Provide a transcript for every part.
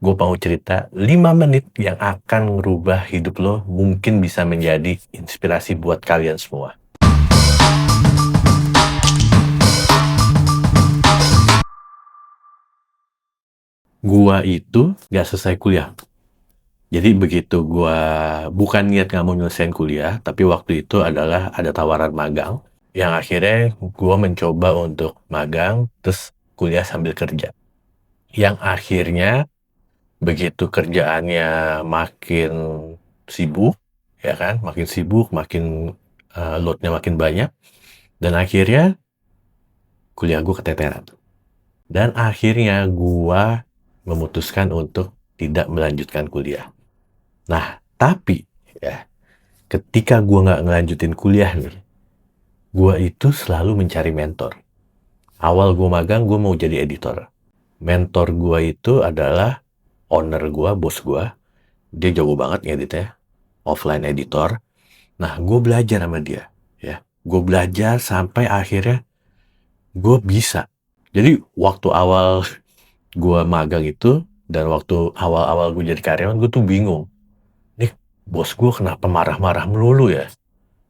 Gue mau cerita 5 menit yang akan ngerubah hidup lo, mungkin bisa menjadi inspirasi buat kalian semua. Gua itu gak selesai kuliah. Jadi begitu gua bukan niat gak mau nyelesain kuliah, tapi waktu itu adalah ada tawaran magang, yang akhirnya gua mencoba untuk magang, terus kuliah sambil kerja. Yang akhirnya begitu kerjaannya makin sibuk, ya kan, makin sibuk, makin load-nya makin banyak, dan akhirnya kuliah gue keteteran. Dan akhirnya gue memutuskan untuk tidak melanjutkan kuliah. Nah, tapi ya, ketika gue nggak ngelanjutin kuliah nih, gue itu selalu mencari mentor. Awal gue magang, gue mau jadi editor. Mentor gue itu adalah owner gue, bos gue. Dia jago banget ngeditnya, offline editor. Nah, gue belajar sama dia. Ya, gue belajar sampai akhirnya gue bisa. Jadi waktu awal gue magang itu, dan waktu awal-awal gue jadi karyawan, gue tuh bingung. Nih, bos gue kenapa marah-marah melulu ya?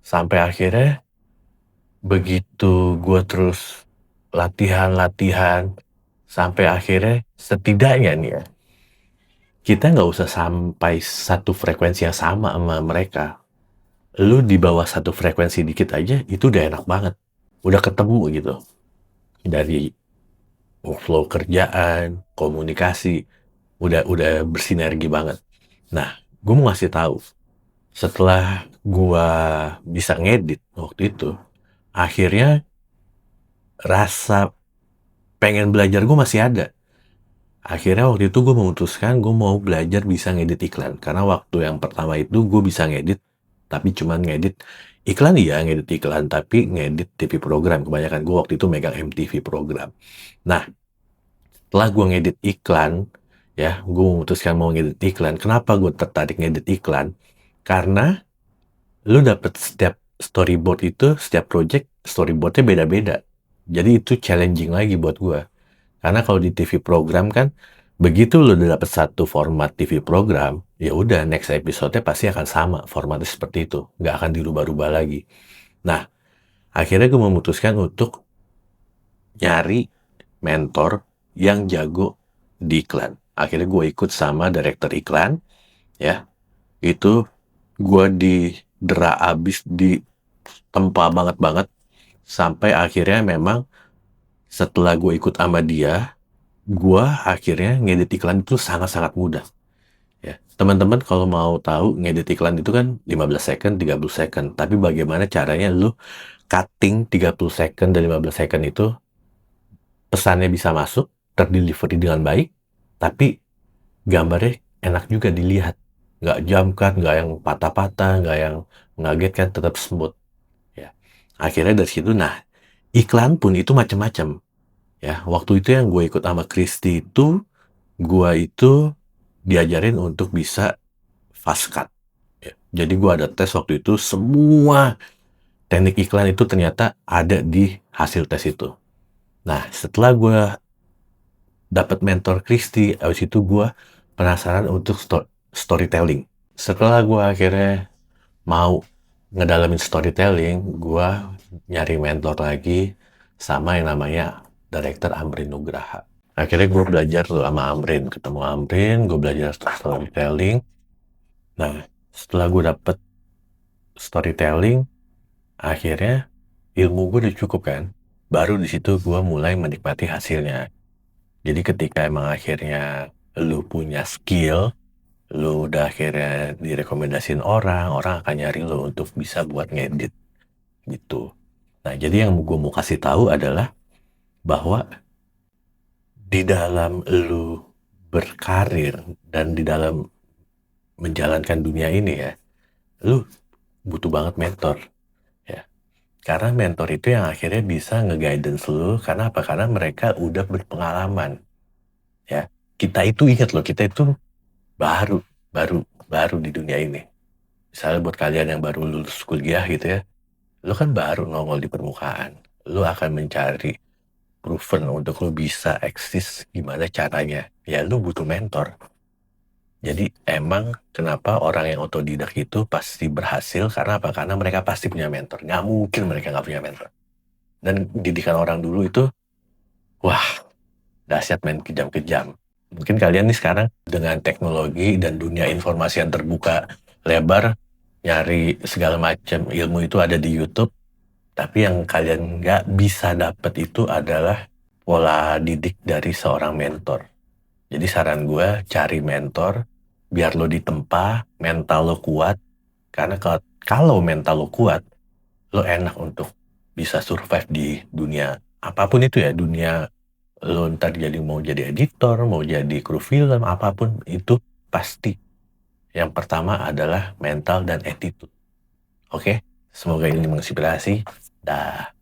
Sampai akhirnya, begitu gue terus latihan-latihan, sampai akhirnya setidaknya nih ya, kita nggak usah sampai satu frekuensi yang sama mereka. Lu di bawah satu frekuensi dikit aja, itu udah enak banget. Udah ketemu gitu. Dari workflow kerjaan, komunikasi, udah bersinergi banget. Nah, gue mau ngasih tahu, setelah gue bisa ngedit waktu itu, akhirnya rasa pengen belajar gue masih ada. Akhirnya waktu itu gue memutuskan gue mau belajar bisa ngedit iklan. Karena waktu yang pertama itu gue bisa ngedit, tapi cuman ngedit iklan, iya ngedit iklan, tapi ngedit TV program. Kebanyakan gue waktu itu megang MTV program. Nah, setelah gue ngedit iklan, ya, gue memutuskan mau ngedit iklan. Kenapa gue tertarik ngedit iklan? Karena lu dapet setiap storyboard itu, setiap project storyboardnya beda-beda. Jadi itu challenging lagi buat gue. Karena kalau di TV program kan, begitu lu udah dapet satu format TV program, ya udah next episode-nya pasti akan sama, formatnya seperti itu. Nggak akan dirubah-rubah lagi. Nah, akhirnya gue memutuskan untuk nyari mentor yang jago di iklan. Akhirnya gue ikut sama director iklan, ya. Itu gue didera abis, ditempa banget-banget, sampai akhirnya memang setelah gue ikut sama dia, gue akhirnya ngedit iklan itu sangat-sangat mudah. Ya, teman-teman kalau mau tahu ngedit iklan itu kan 15 second, 30 second. Tapi bagaimana caranya lu cutting 30 second dan 15 second itu pesannya bisa masuk, terdelivery dengan baik, tapi gambarnya enak juga dilihat. Nggak jam kan, nggak yang patah-patah, nggak yang mengagetkan, tetap smooth. Ya. Akhirnya dari situ, nah, iklan pun itu macam-macam. Ya, waktu itu yang gue ikut sama Kristi itu, gue itu diajarin untuk bisa fast cut. Ya. Jadi gue ada tes waktu itu, semua teknik iklan itu ternyata ada di hasil tes itu. Nah, setelah gue dapat mentor Kristi, habis itu gue penasaran untuk storytelling. Setelah gue akhirnya mau ngedalamin storytelling, gue nyari mentor lagi sama yang namanya Director Amrin Nugraha. Akhirnya gue belajar tuh sama Amrin, ketemu Amrin, gue belajar storytelling. Nah, setelah gue dapet storytelling, akhirnya ilmu gue udah cukup kan. Baru di situ gue mulai menikmati hasilnya. Jadi ketika emang akhirnya lu punya skill, lu udah akhirnya direkomendasiin orang, orang akan nyari lu untuk bisa buat ngedit gitu. Nah, jadi yang gue mau kasih tahu adalah bahwa di dalam lu berkarir dan di dalam menjalankan dunia ini ya, lu butuh banget mentor ya. Karena mentor itu yang akhirnya bisa nge-guidance lu. Karena apa? Karena mereka udah berpengalaman ya. Kita itu ingat loh, kita itu baru baru di dunia ini. Misalnya buat kalian yang baru lulus kuliah gitu ya, lu kan baru nongol di permukaan. Lu akan mencari proven untuk lu bisa eksis gimana caranya. Ya lu butuh mentor. Jadi emang kenapa orang yang otodidak itu pasti berhasil karena apa? Karena mereka pasti punya mentor. Nggak mungkin mereka nggak punya mentor. Dan didikan orang dulu itu, wah, dahsyat men, kejam-kejam. Mungkin kalian nih sekarang dengan teknologi dan dunia informasi yang terbuka lebar, nyari segala macam ilmu itu ada di YouTube, tapi yang kalian nggak bisa dapet itu adalah pola didik dari seorang mentor. Jadi saran gue, cari mentor, biar lo ditempa, mental lo kuat, karena kalau mental lo kuat, lo enak untuk bisa survive di dunia apapun itu ya, dunia lo ntar mau jadi editor, mau jadi kru film, apapun itu pasti. Yang pertama adalah mental dan attitude. Oke? Semoga ini menginspirasi. Dah.